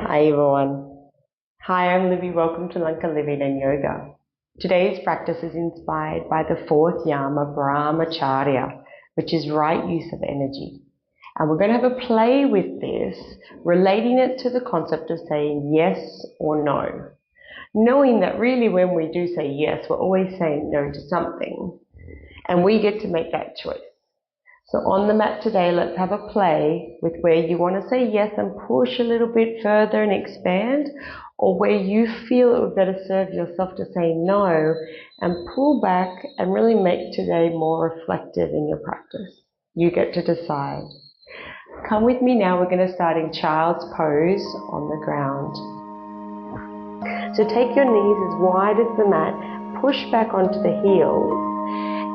Hi everyone. Hi, I'm Libby. Welcome to Lanka Living and Yoga. Today's practice is inspired by the fourth Yama, Brahmacharya, which is right use of energy. And we're going to have a play with this, relating it to the concept of saying yes or no. Knowing that really when we do say yes, we're always saying no to something. And we get to make that choice. So on the mat today, let's have a play with where you want to say yes and push a little bit further and expand, or where you feel it would better serve yourself to say no and pull back and really make today more reflective in your practice. You get to decide. Come with me now. We're going to start in child's pose on the ground. So take your knees as wide as the mat, push back onto the heels.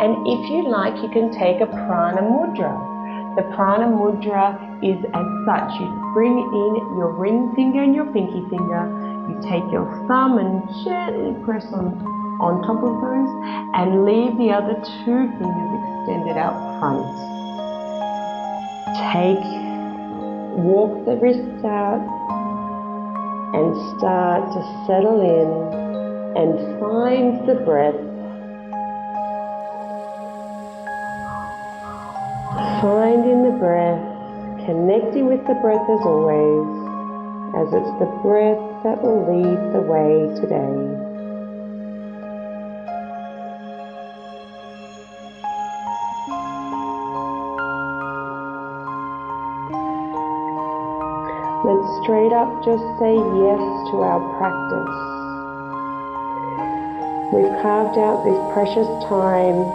And if you like, you can take a prana mudra. The prana mudra is as such. You bring in your ring finger and your pinky finger. You take your thumb and gently press on top of those and leave the other two fingers extended out front. Walk the wrists out and start to settle in and find the breath. Finding the breath, connecting with the breath as always, as it's the breath that will lead the way today. Let's straight up just say yes to our practice. We've carved out this precious time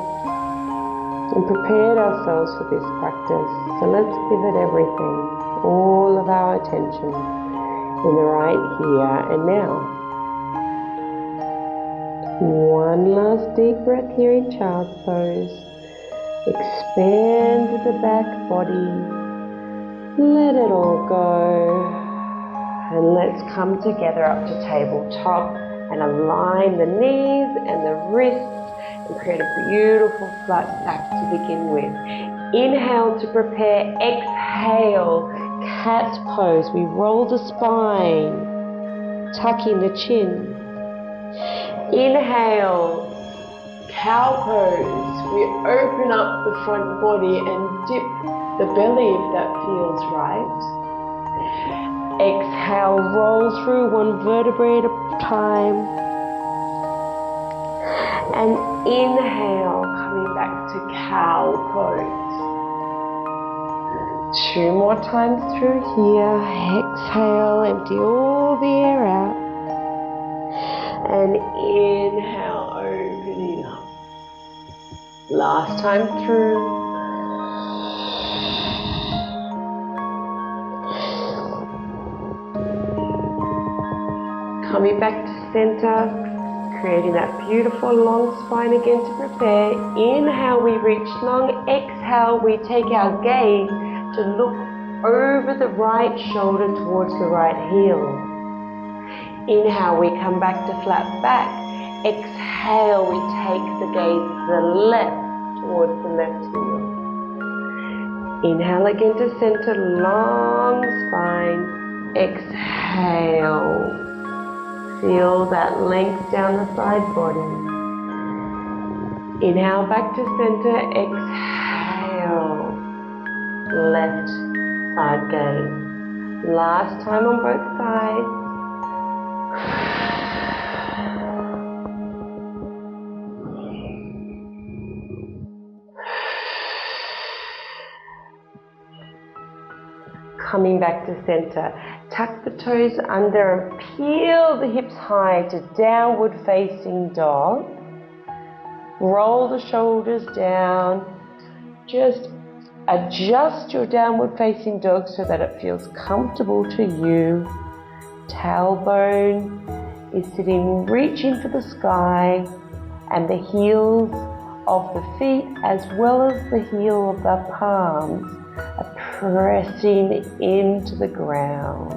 and prepared ourselves for this practice, so let's give it everything, all of our attention in the right here and now. One last deep breath here in child's pose. Expand the back body, let it all go, and let's come together up to tabletop and align the knees and the wrists and create a beautiful flat back to begin with. Inhale to prepare, exhale, cat pose. We roll the spine, tucking the chin. Inhale, cow pose. We open up the front body and dip the belly if that feels right. Exhale, roll through one vertebrae at a time. And inhale, coming back to cow pose. 2 more times through here. Exhale, empty all the air out. And inhale, opening up. Last time through. Coming back to center. Creating that beautiful long spine again to prepare. Inhale, we reach long. Exhale, we take our gaze to look over the right shoulder towards the right heel. Inhale, we come back to flat back. Exhale, we take the gaze to the left towards the left heel. Inhale again to center, long spine. Exhale. Feel that length down the side body. Inhale back to center, exhale. Left side gaze. Last time on both sides. Coming back to center. Tuck the toes under and peel the hips high to downward facing dog. Roll the shoulders down. Just adjust your downward facing dog so that it feels comfortable to you. Tailbone is sitting, reaching for the sky, and the heels of the feet as well as the heel of the palms are pressing into the ground.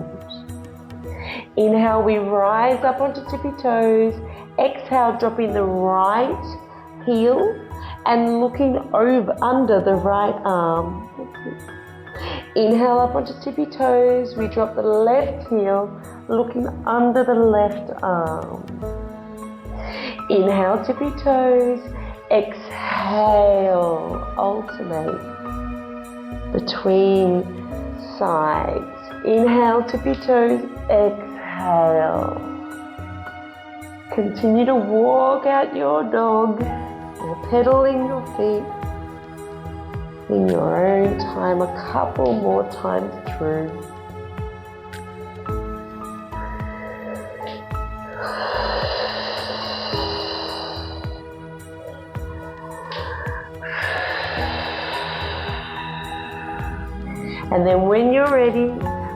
Inhale, we rise up onto tippy toes. Exhale, dropping the right heel and looking over under the right arm. Inhale up onto tippy toes. We drop the left heel, looking under the left arm. Inhale, tippy toes. Exhale, alternate between sides. Inhale, tippy toes. Exhale. Continue to walk out your dog or pedaling your feet in your own time, a couple more times through. And then when you're ready,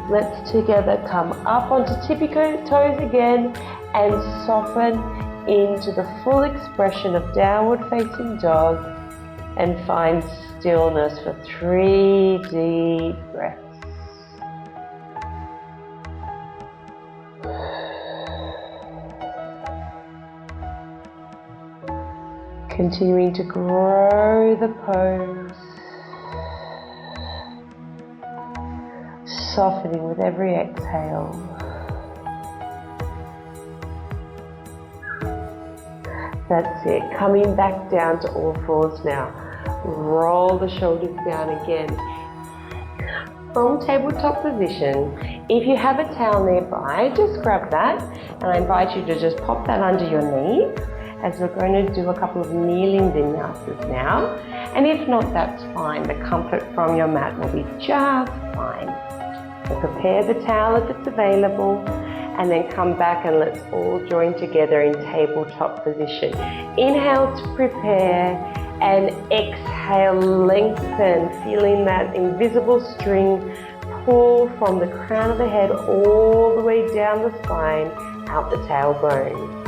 let's together come up onto tippy toes again and soften into the full expression of downward facing dog and find stillness for 3 deep breaths. Continuing to grow the pose, softening with every exhale. That's it. Coming back down to all fours now. Roll the shoulders down again. From tabletop position, if you have a towel nearby, just grab that, and I invite you to just pop that under your knees as we're going to do a couple of kneeling vinyasas now. And if not, that's fine. The comfort from your mat will be just fine. So prepare the towel if it's available, and then come back and let's all join together in tabletop position. Inhale to prepare, and exhale, lengthen, feeling that invisible string pull from the crown of the head all the way down the spine, out the tailbone.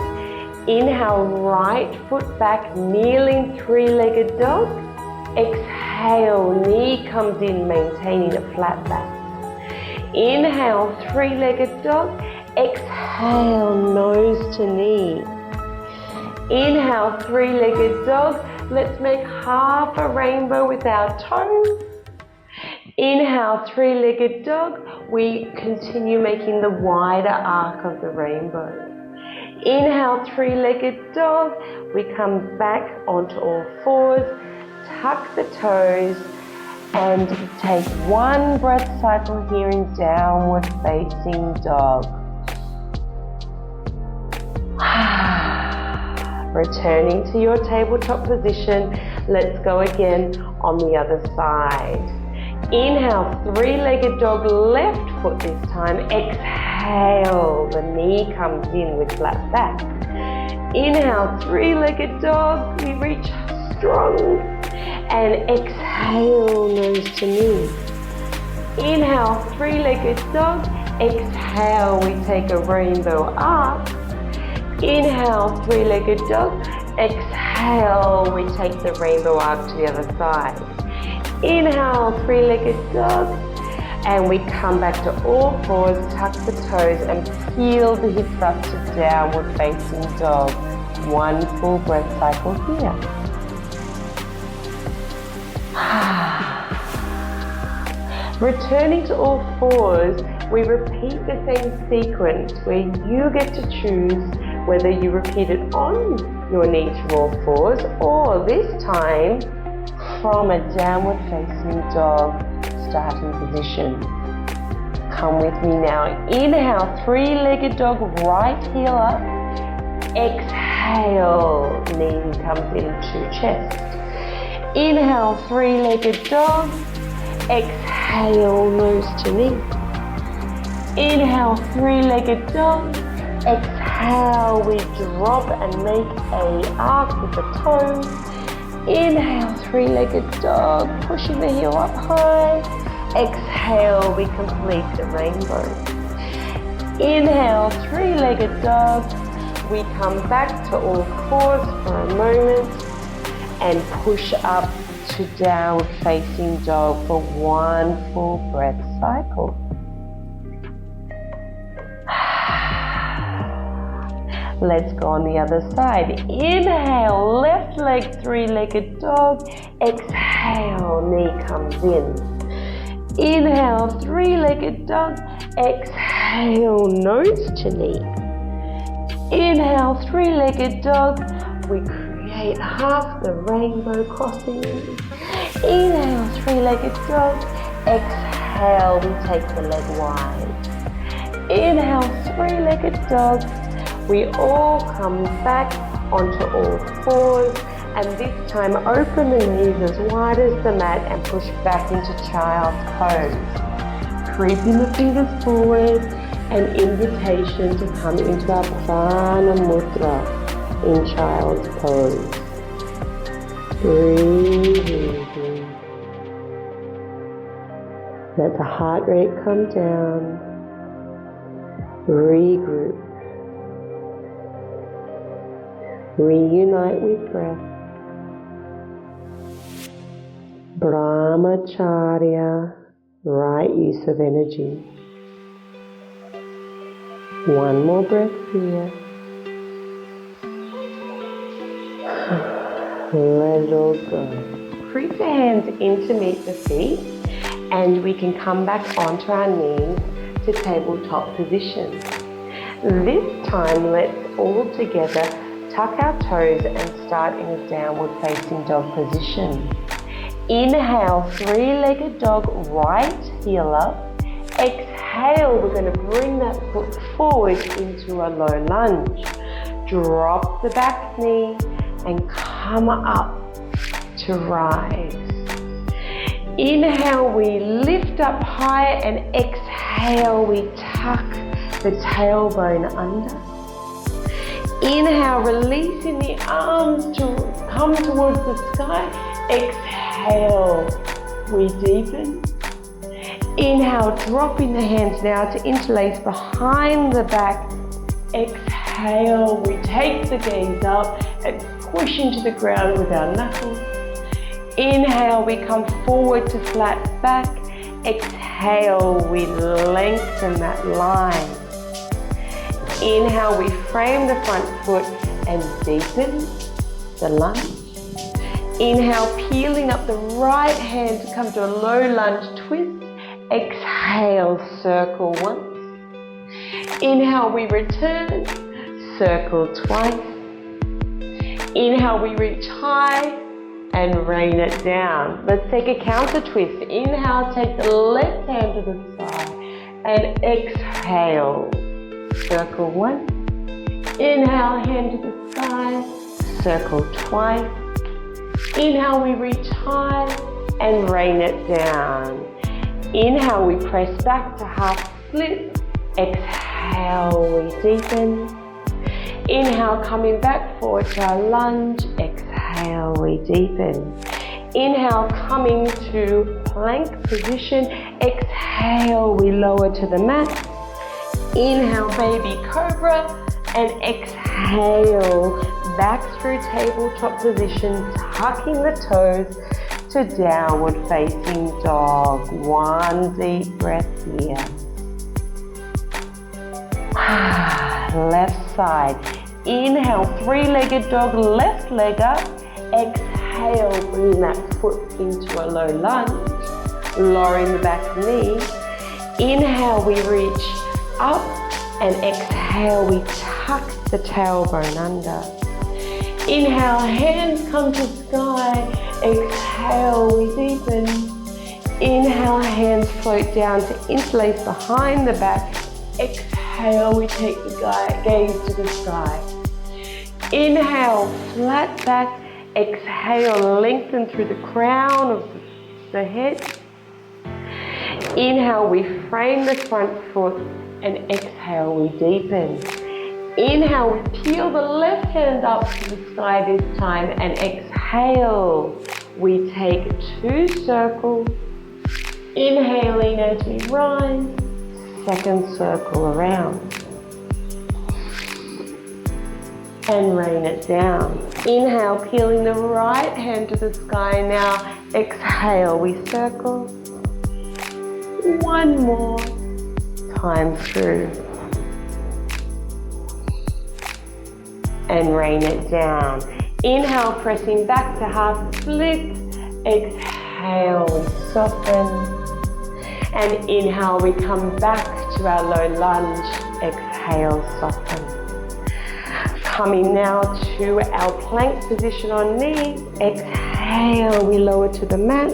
Inhale, right foot back, kneeling, three-legged dog. Exhale, knee comes in, maintaining a flat back. Inhale, three-legged dog. Exhale, nose to knee. Inhale, three-legged dog. Let's make half a rainbow with our toes. Inhale, three-legged dog. We continue making the wider arc of the rainbow. Inhale, three-legged dog. We come back onto all fours, tuck the toes, and take one breath cycle here in downward facing dog. Returning to your tabletop position, let's go again on the other side. Inhale, three-legged dog, left foot this time. Exhale, the knee comes in with flat back. Inhale, three-legged dog, we reach strong. And exhale, nose to knee. Inhale, three-legged dog. Exhale, we take a rainbow arc. Inhale, three-legged dog. Exhale, we take the rainbow arc to the other side. Inhale, three-legged dog. And we come back to all fours, tuck the toes, and peel the hips up to downward facing dog. One full breath cycle here. Returning to all fours, we repeat the same sequence where you get to choose whether you repeat it on your knees from all fours, or this time from a downward facing dog starting position. Come with me now. Inhale, three-legged dog, right heel up. Exhale, knee comes into chest. Inhale, three-legged dog. Exhale, nose to knee. Inhale, three-legged dog. Exhale, we drop and make an arc with the toes. Inhale, three-legged dog, pushing the heel up high. Exhale, we complete the rainbow. Inhale, three-legged dog. We come back to all fours for a moment and push up to downward facing dog for one full breath cycle. Let's go on the other side. Inhale, left leg, three-legged dog. Exhale, knee comes in. Inhale, three-legged dog. Exhale, nose to knee. Inhale, three-legged dog. We create half the rainbow crossing. Inhale, three-legged dog. Exhale, we take the leg wide. Inhale, three-legged dog. We all come back onto all fours, and this time open the knees as wide as the mat and push back into child's pose. Creeping the fingers forward, an invitation to come into our prana mudra in child's pose. Breathe easy. Let the heart rate come down. Regroup. Reunite with breath. Brahmacharya, right use of energy. One more breath here. Let it all go. Creep the hands in to meet the feet, and we can come back onto our knees to tabletop position. This time, let's all together tuck our toes and start in a downward facing dog position. Inhale, three-legged dog, right heel up. Exhale, we're going to bring that foot forward into a low lunge. Drop the back knee and come up to rise. Inhale, we lift up higher, and exhale, we tuck the tailbone under. Inhale, releasing the arms to come towards the sky. Exhale, we deepen. Inhale, dropping the hands now to interlace behind the back. Exhale, we take the gaze up and push into the ground with our knuckles. Inhale, we come forward to flat back. Exhale, we lengthen that line. Inhale, we frame the front foot and deepen the lunge. Inhale, peeling up the right hand to come to a low lunge twist. Exhale, circle once. Inhale, we return, circle twice. Inhale, we reach high and rain it down. Let's take a counter twist. Inhale, take the left hand to the side, and exhale, circle once. Inhale, hand to the sky, circle twice. Inhale, we reach high and rain it down. Inhale, we press back to half split. Exhale, we deepen. Inhale, coming back forward to our lunge. Exhale, we deepen. Inhale, coming to plank position. Exhale, we lower to the mat. Inhale, baby cobra, and exhale, back through tabletop position, tucking the toes to downward facing dog. One deep breath here. Left side. Inhale, three-legged dog, left leg up. Exhale, bring that foot into a low lunge, lowering the back knee. Inhale, we reach up, and exhale, we tuck the tailbone under. Inhale, hands come to sky. Exhale, we deepen. Inhale, hands float down to interlace behind the back. Exhale, we take the gaze to the sky. Inhale, flat back. Exhale, lengthen through the crown of the head. Inhale, we frame the front foot, and exhale, we deepen. Inhale, we peel the left hand up to the sky this time, and exhale, we take 2 circles. Inhaling as we rise, second circle around. And rain it down. Inhale, peeling the right hand to the sky now. Exhale, we circle. One more time through. And rain it down. Inhale, pressing back to half split. Exhale, we soften. And inhale, we come back to our low lunge. Exhale, soften. Coming now to our plank position on knees. Exhale, we lower to the mat.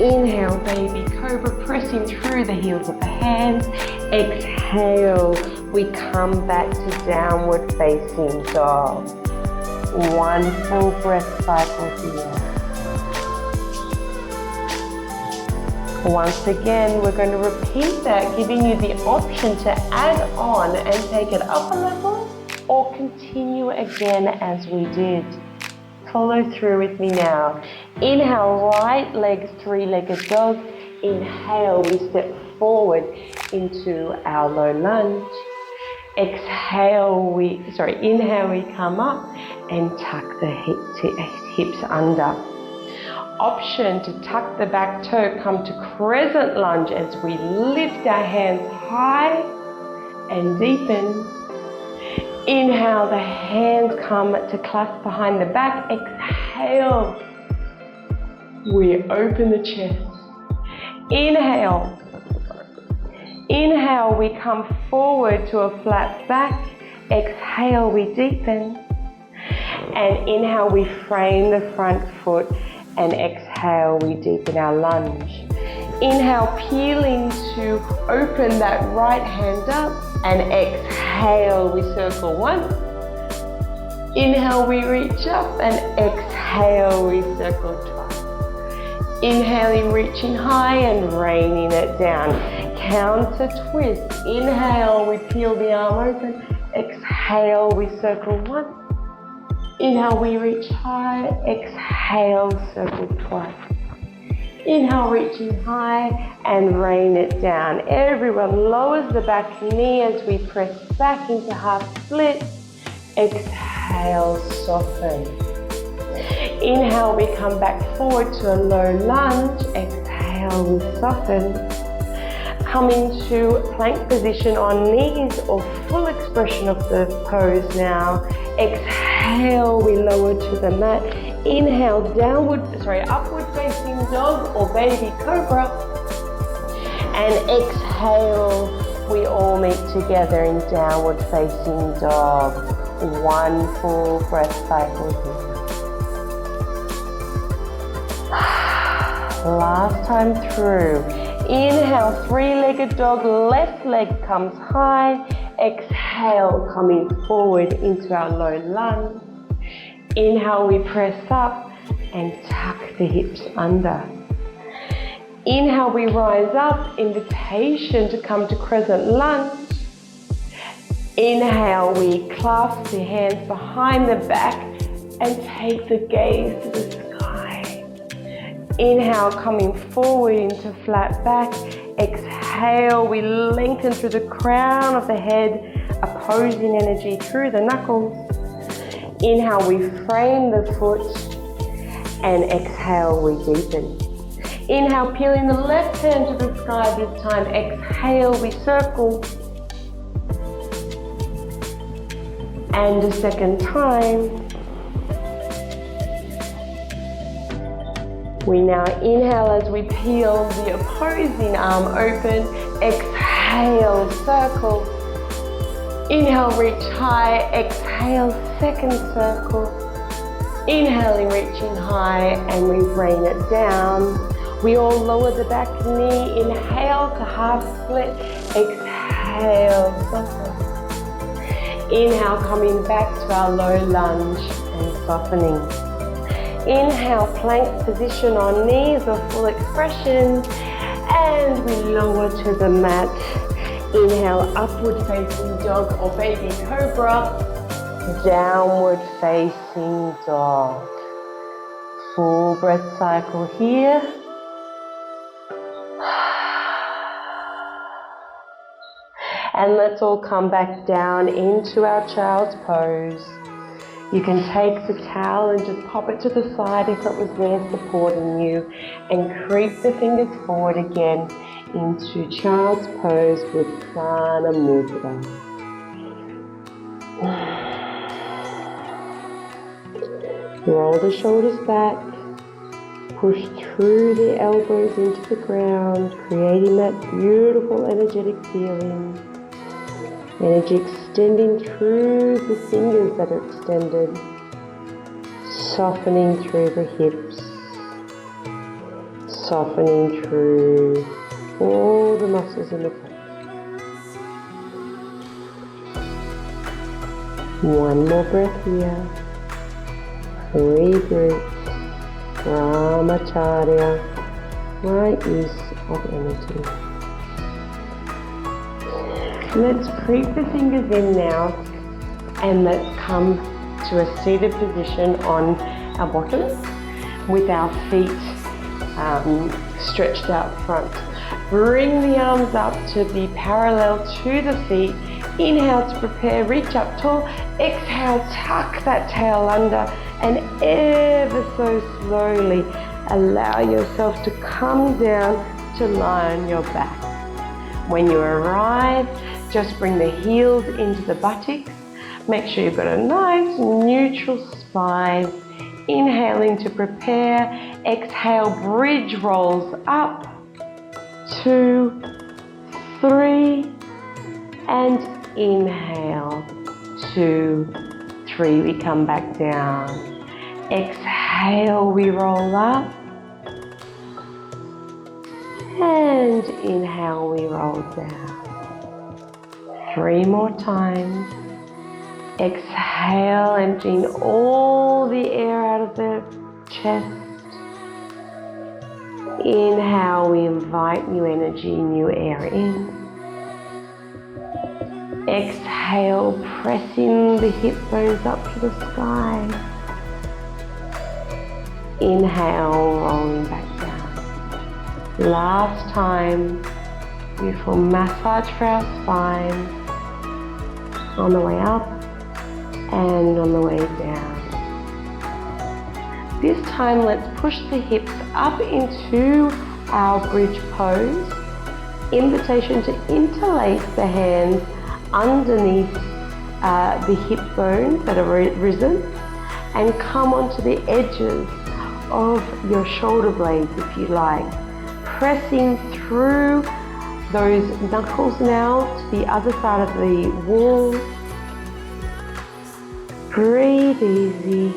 Inhale, baby cobra, pressing through the heels of the hands. Exhale, we come back to downward facing dog. One full breath cycle here. Once again, we're going to repeat that, giving you the option to add on and take it up a level or continue again as we did. Follow through with me now. Inhale, right leg, three-legged dog. Inhale, we step forward into our low lunge. Inhale, we come up and tuck the hips under. Option to tuck the back toe, come to crescent lunge as we lift our hands high and deepen. Inhale, the hands come to clasp behind the back. Exhale, we open the chest. Inhale, we come forward to a flat back. Exhale, we deepen. And inhale, we frame the front foot. And exhale, we deepen our lunge. Inhale, peeling to open that right hand up. And exhale, we circle once. Inhale, we reach up. And exhale, we circle twice. Inhaling, reaching high and raining it down. Counter twist. Inhale, we peel the arm open. Exhale, we circle once. Inhale, we reach high. Exhale, circle twice. Inhale, reaching high and rain it down. Everyone lowers the back knee as we press back into half split. Exhale, soften. Inhale, we come back forward to a low lunge. Exhale, we soften. Coming to plank position on knees or full expression of the pose now. Exhale, we lower to the mat. Inhale, upward facing dog or baby cobra. And exhale, we all meet together in downward facing dog. One full breath cycle here. Last time through. Inhale, three-legged dog, left leg comes high. Exhale, coming forward into our low lunge. Inhale, we press up and tuck the hips under. Inhale, we rise up, invitation to come to crescent lunge. Inhale, we clasp the hands behind the back and take the gaze to the sky. Inhale, coming forward into flat back. Exhale, we lengthen through the crown of the head, opposing energy through the knuckles. Inhale, we frame the foot, and exhale, we deepen. Inhale, peeling the left hand to the sky this time. Exhale, we circle. And a second time. We now inhale as we peel the opposing arm open. Exhale, circle. Inhale, reach high. Exhale, second circle. Inhaling, reaching high, and we rain it down. We all lower the back knee. Inhale to half split. Exhale, soften. Inhale, coming back to our low lunge and softening. Inhale, plank position on knees or full expression, and we lower to the mat. Inhale, upward facing dog or baby cobra. Downward facing dog. Full breath cycle here. And let's all come back down into our child's pose. You can take the towel and just pop it to the side if it was there supporting you, and creep the fingers forward again into child's pose with Prana Mudra. Roll the shoulders back, Push through the elbows into the ground, creating that beautiful energetic feeling. Energy extending through the fingers that are extended, softening through the hips, softening through all the muscles in the face. One more breath here. 3 breaths. Brahmacharya, right use of energy. Let's creep the fingers in now and let's come to a seated position on our bottoms with our feet stretched out front. Bring the arms up to be parallel to the feet. Inhale to prepare, reach up tall. Exhale, tuck that tail under, and ever so slowly allow yourself to come down to lie on your back. When you arrive, just bring the heels into the buttocks. Make sure you've got a nice neutral spine. Inhaling to prepare. Exhale, bridge rolls up. 2, 3, and inhale. 2, 3, we come back down. Exhale, we roll up. And inhale, we roll down. 3 more times. Exhale, emptying all the air out of the chest. Inhale, we invite new energy, new air in. Exhale, pressing the hip bones up to the sky. Inhale, rolling back down. Last time, beautiful massage for our spine. On the way up and on the way down. This time, let's push the hips up into our bridge pose. Invitation to interlace the hands underneath the hip bones that are risen and come onto the edges of your shoulder blades if you like. Pressing through those knuckles now to the other side of the wall. Breathe easy.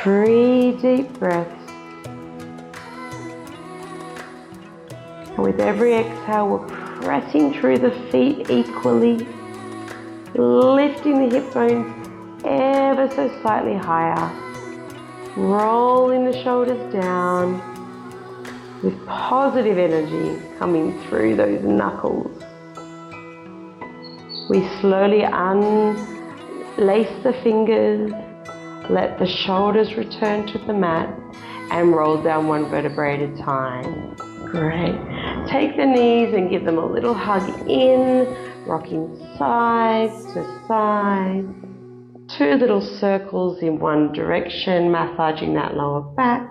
3 deep breaths. And with every exhale, we're pressing through the feet equally, lifting the hip bones ever so slightly higher, rolling the shoulders down with positive energy coming through those knuckles. We slowly unlace the fingers, let the shoulders return to the mat, and roll down 1 vertebrae at a time. Great. Take the knees and give them a little hug in, rocking side to side. 2 little circles in one direction, massaging that lower back,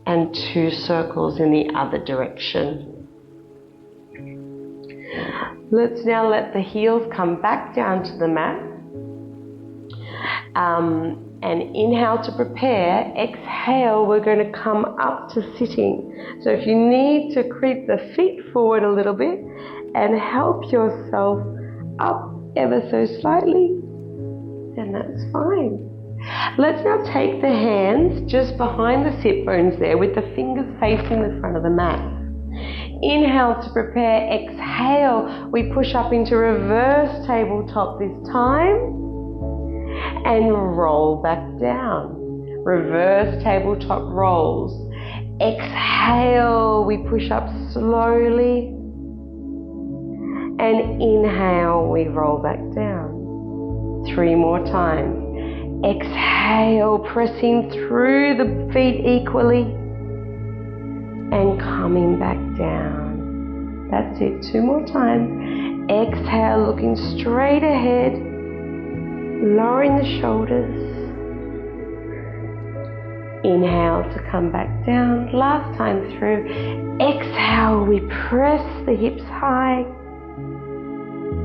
and 2 circles in the other direction. Let's now let the heels come back down to the mat. And inhale to prepare. Exhale, we're going to come up to sitting. So if you need to creep the feet forward a little bit and help yourself up ever so slightly, then that's fine. Let's now take the hands just behind the sit bones there with the fingers facing the front of the mat. Inhale to prepare. Exhale, we push up into reverse tabletop this time. And roll back down. Reverse tabletop rolls. Exhale, we push up slowly. And inhale, we roll back down. 3 more times. Exhale, pressing through the feet equally. And coming back down. That's it. 2 more times. Exhale, looking straight ahead. Lowering the shoulders. Inhale to come back down. Last time through. Exhale, we press the hips high.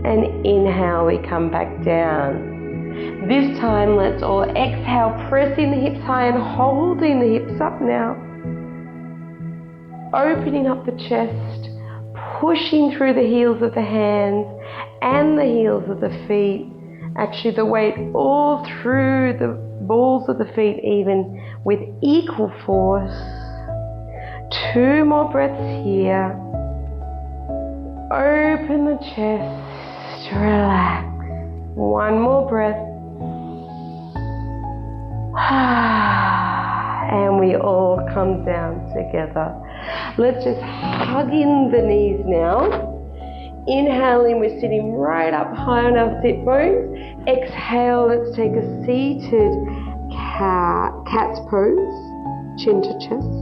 And inhale, we come back down. This time, let's all exhale, pressing the hips high and holding the hips up now. Opening up the chest, pushing through the heels of the hands and the heels of the feet. Actually, the weight all through the balls of the feet, even with equal force. 2 more breaths here. Open the chest, relax. 1 more breath. And we all come down together. Let's just hug in the knees now. Inhaling, we're sitting right up high on our sit bones. Exhale, let's take a seated cat's pose, chin to chest.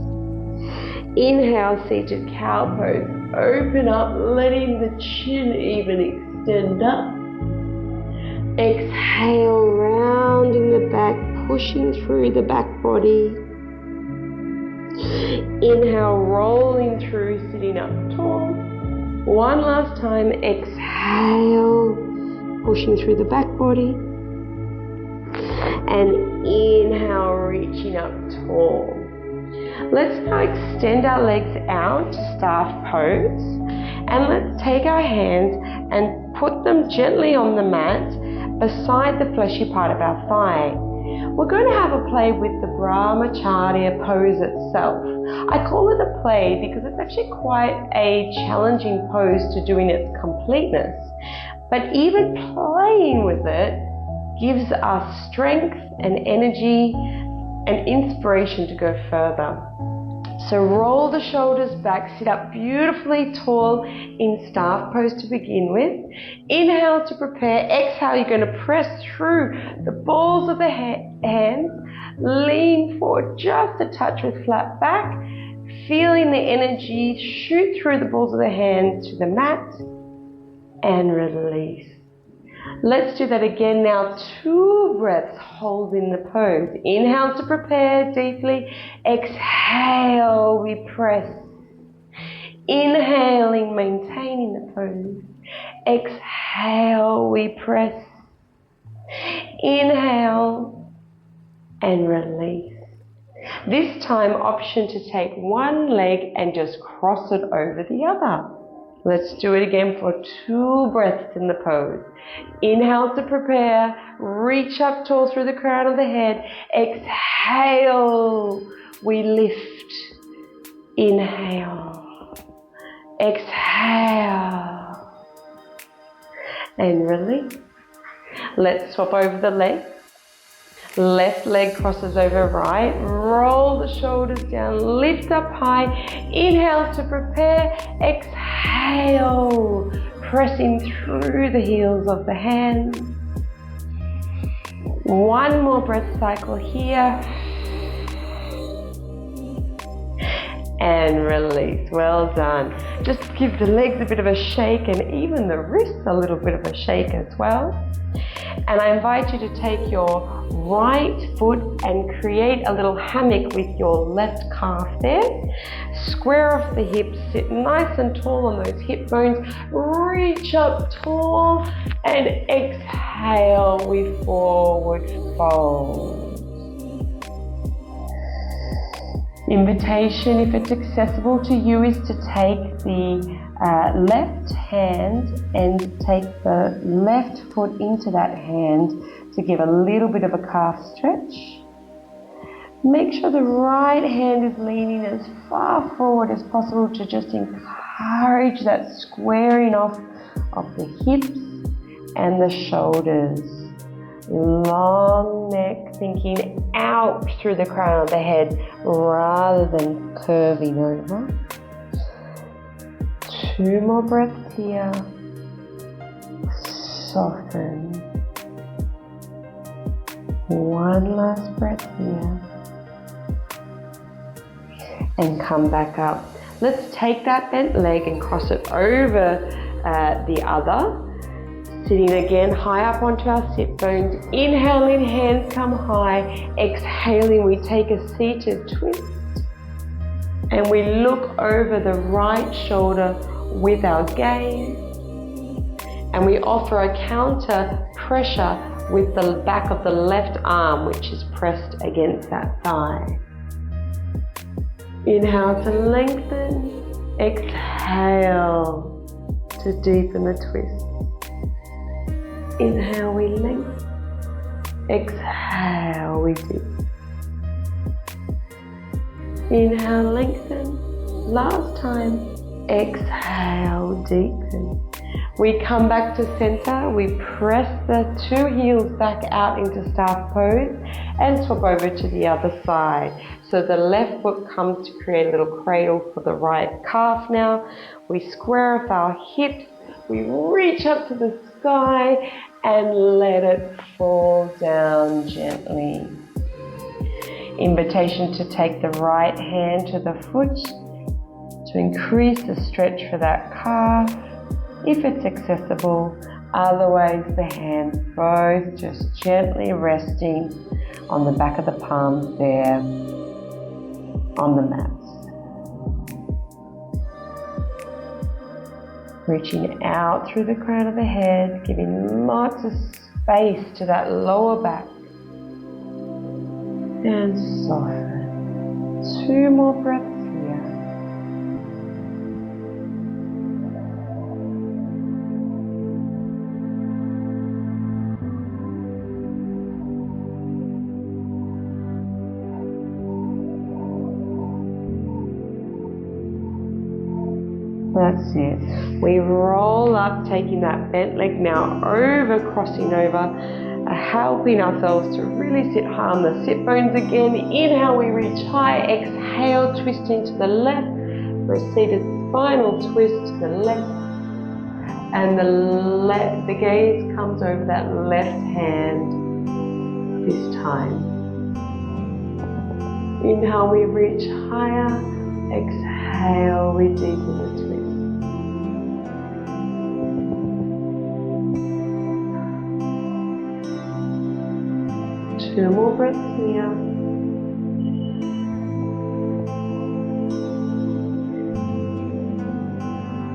Inhale, seated cow pose. Open up, letting the chin even extend up. Exhale, rounding the back, pushing through the back body. Inhale, rolling through, sitting up tall. 1 last time, exhale, pushing through the back body. And inhale, reaching up tall. Let's now extend our legs out to staff pose. And let's take our hands and put them gently on the mat beside the fleshy part of our thigh. We're going to have a play with the Brahmacharya pose itself. I call it a play because it's actually quite a challenging pose to do in its completeness. But even playing with it gives us strength and energy and inspiration to go further. So roll the shoulders back, sit up beautifully tall in staff pose to begin with. Inhale to prepare. Exhale, you're going to press through the balls of the hands. Lean forward just a touch with flat back. Feeling the energy shoot through the balls of the hands to the mat and release. Let's do that again now. 2 breaths holding the pose. Inhale to prepare deeply. Exhale, we press. Inhaling, maintaining the pose. Exhale, we press. Inhale and release. This time, option to take one leg and just cross it over the other. Let's do it again for 2 breaths in the pose. Inhale to prepare. Reach up tall through the crown of the head. Exhale. We lift. Inhale. Exhale. And release. Let's swap over the legs. Left leg crosses over right. Roll the shoulders down. Lift up high. Inhale to prepare. Exhale. Pressing through the heels of the hands. 1 more breath cycle here. And release. Well done. Just give the legs a bit of a shake and even the wrists a little bit of a shake as well. And I invite you to take your right foot and create a little hammock with your left calf there. Square off the hips, sit nice and tall on those hip bones. Reach up tall and exhale, we forward fold. Invitation, if it's accessible to you, is to take the left hand and take the left foot into that hand to give a little bit of a calf stretch. Make sure the right hand is leaning as far forward as possible to just encourage that squaring off of the hips and the shoulders. Long neck, thinking out through the crown of the head rather than curving over. 2 more breaths here. Soften. 1 last breath here. And come back up. Let's take that bent leg and cross it over the other. Sitting again high up onto our sit bones. Inhaling, hands come high. Exhaling, we take a seated twist. And we look over the right shoulder with our gaze. And we offer a counter pressure with the back of the left arm which is pressed against that thigh. Inhale to lengthen, exhale to deepen the twist. Inhale, we lengthen, exhale, we deepen. Inhale, lengthen, last time, exhale, deepen. We come back to center, we press the two heels back out into staff pose and swap over to the other side. So the left foot comes to create a little cradle for the right calf now. We square off our hips, we reach up to the sky and let it fall down gently. Invitation to take the right hand to the foot to increase the stretch for that calf, if it's accessible. Otherwise, the hands both just gently resting on the back of the palms there on the mats. Reaching out through the crown of the head, giving lots of space to that lower back. And soften. 2 more breaths here. That's it. We roll up, taking that bent leg now over, crossing over, helping ourselves to really sit high on the sit bones again. Inhale, we reach high. Exhale, twisting to the left for a seated spinal twist to the left. And the gaze comes over that left hand this time. Inhale, we reach higher. Exhale, we deepen the twist. Two more breaths here.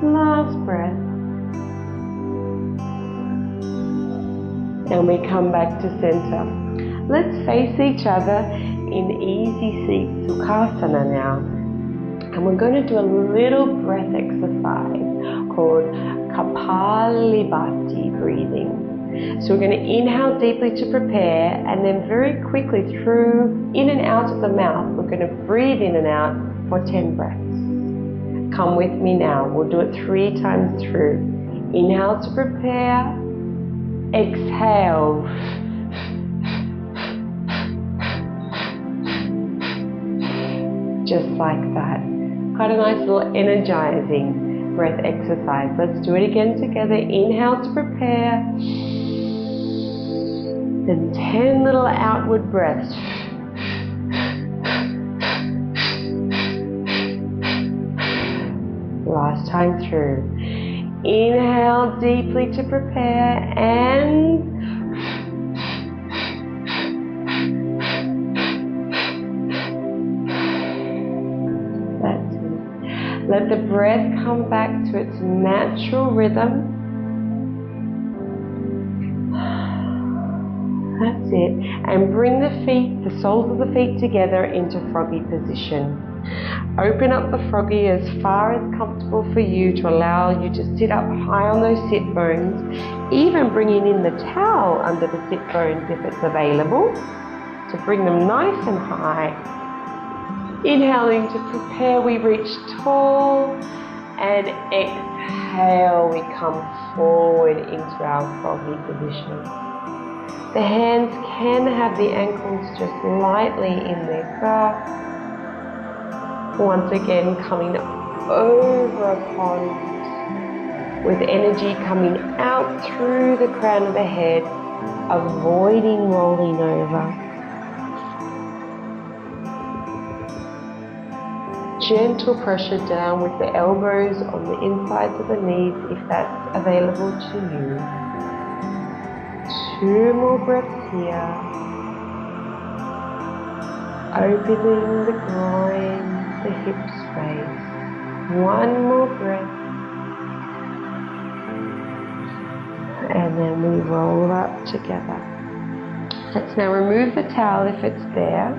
Last breath. And we come back to center. Let's face each other in easy seat Sukhasana now. And we're going to do a little breath exercise called Kapalibhati breathing. So we're going to inhale deeply to prepare, and then very quickly through, in and out of the mouth, we're going to breathe in and out for 10 breaths. Come with me now. We'll do it 3 times through. Inhale to prepare. Exhale. Just like that. Quite a nice little energizing breath exercise. Let's do it again together. Inhale to prepare. Then 10 little outward breaths. Last time through. Inhale deeply to prepare and that's it. Let the breath come back to its natural rhythm. That's it. And bring the feet, the soles of the feet together into froggy position. Open up the froggy as far as comfortable for you to allow you to sit up high on those sit bones, even bringing in the towel under the sit bones if it's available, to bring them nice and high. Inhaling to prepare, we reach tall, and exhale, we come forward into our froggy position. The hands can have the ankles just lightly in their grasp. Once again, coming over a pond with energy coming out through the crown of the head, avoiding rolling over. Gentle pressure down with the elbows on the insides of the knees if that's available to you. 2 more breaths here. Opening the groin, the hip space. 1 more breath. And then we roll up together. Let's now remove the towel if it's there.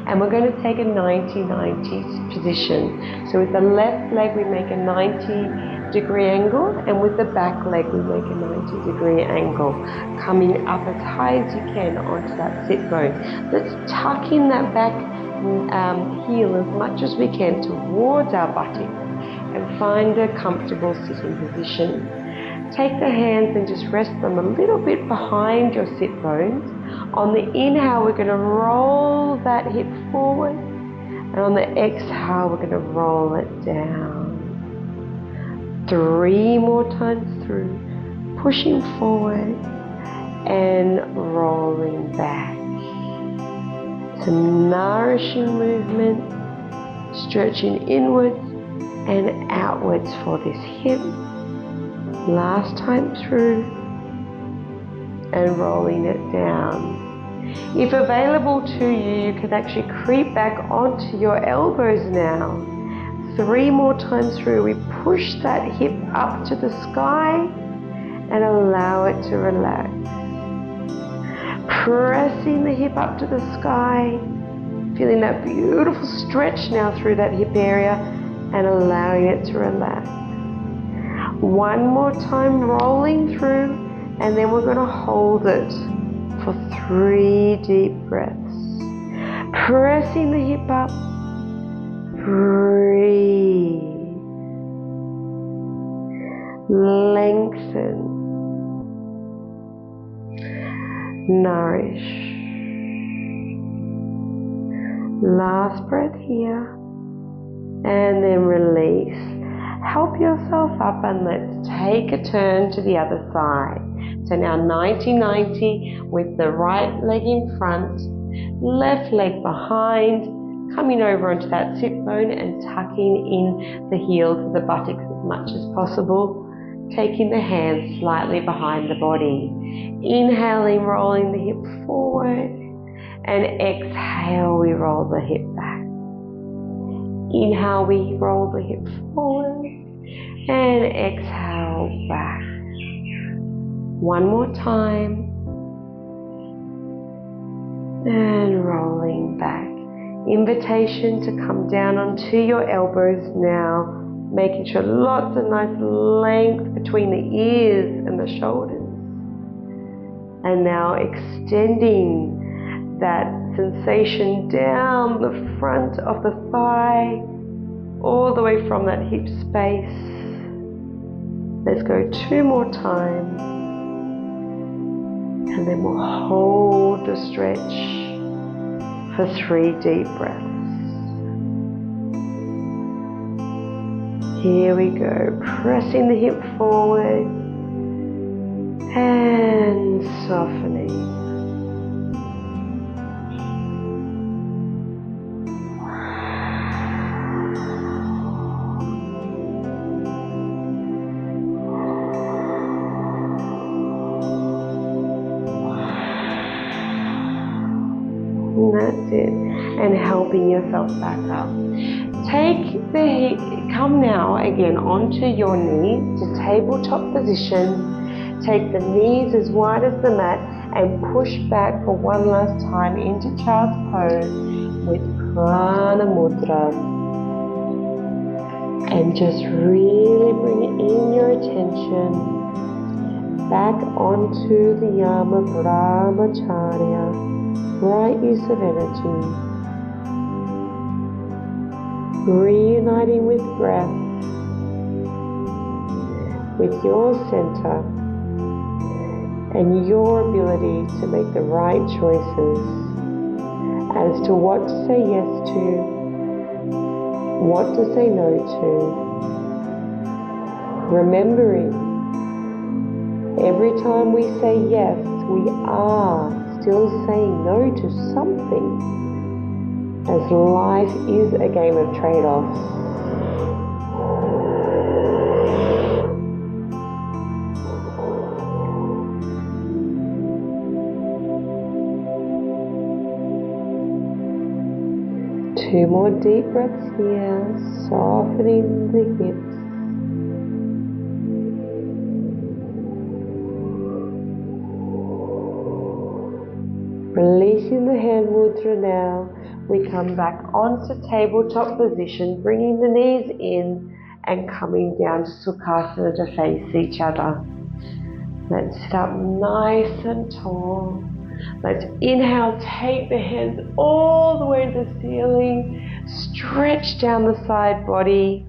And we're going to take a 90-90 position. So with the left leg we make a 90-degree angle, and with the back leg we make a 90-degree angle, coming up as high as you can onto that sit bone. Let's tuck in that back heel as much as we can towards our buttocks and find a comfortable sitting position. Take the hands and just rest them a little bit behind your sit bones. On the inhale, we're going to roll that hip forward, and on the exhale, we're going to roll it down. 3 more times through, pushing forward and rolling back. Some nourishing movement, stretching inwards and outwards for this hip. Last time through, and rolling it down. If available to you, you can actually creep back onto your elbows now. 3 more times through, we push that hip up to the sky and allow it to relax. Pressing the hip up to the sky, feeling that beautiful stretch now through that hip area and allowing it to relax. 1 more time rolling through, and then we're going to hold it for 3 deep breaths. Pressing the hip up, breathe, lengthen, nourish. Last breath here, and then release. Help yourself up and let's take a turn to the other side. So now 90-90 with the right leg in front, left leg behind, coming over onto that sit bone and tucking in the heels of the buttocks as much as possible, taking the hands slightly behind the body. Inhaling, rolling the hip forward, and exhale, we roll the hip back. Inhale, we roll the hip forward, and exhale back. 1 more time, and rolling back. Invitation to come down onto your elbows now, making sure lots of nice length between the ears and the shoulders. And now extending that sensation down the front of the thigh, all the way from that hip space. Let's go 2 more times, and then we'll hold the stretch for 3 deep breaths. Here we go, pressing the hip forward and softening. That's it. And helping yourself back up. Come now again onto your knees to tabletop position. Take the knees as wide as the mat and push back for one last time into child's pose with Prana Mudra. And just really bring in your attention back onto the Yama Brahmacharya. Right use of energy, reuniting with breath, with your center and your ability to make the right choices as to what to say yes to, what to say no to. Remembering, every time we say yes, we are still saying no to something, as life is a game of trade-offs. Two more deep breaths here, softening the hips. Releasing the hand mudra now, we come back onto tabletop position, bringing the knees in and coming down to Sukhasana to face each other. Let's sit up nice and tall. Let's inhale, take the hands all the way to the ceiling, stretch down the side body.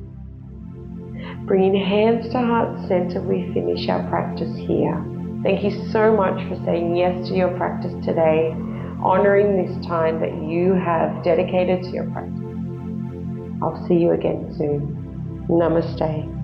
Bringing hands to heart center, we finish our practice here. Thank you so much for saying yes to your practice today, honoring this time that you have dedicated to your practice. I'll see you again soon. Namaste.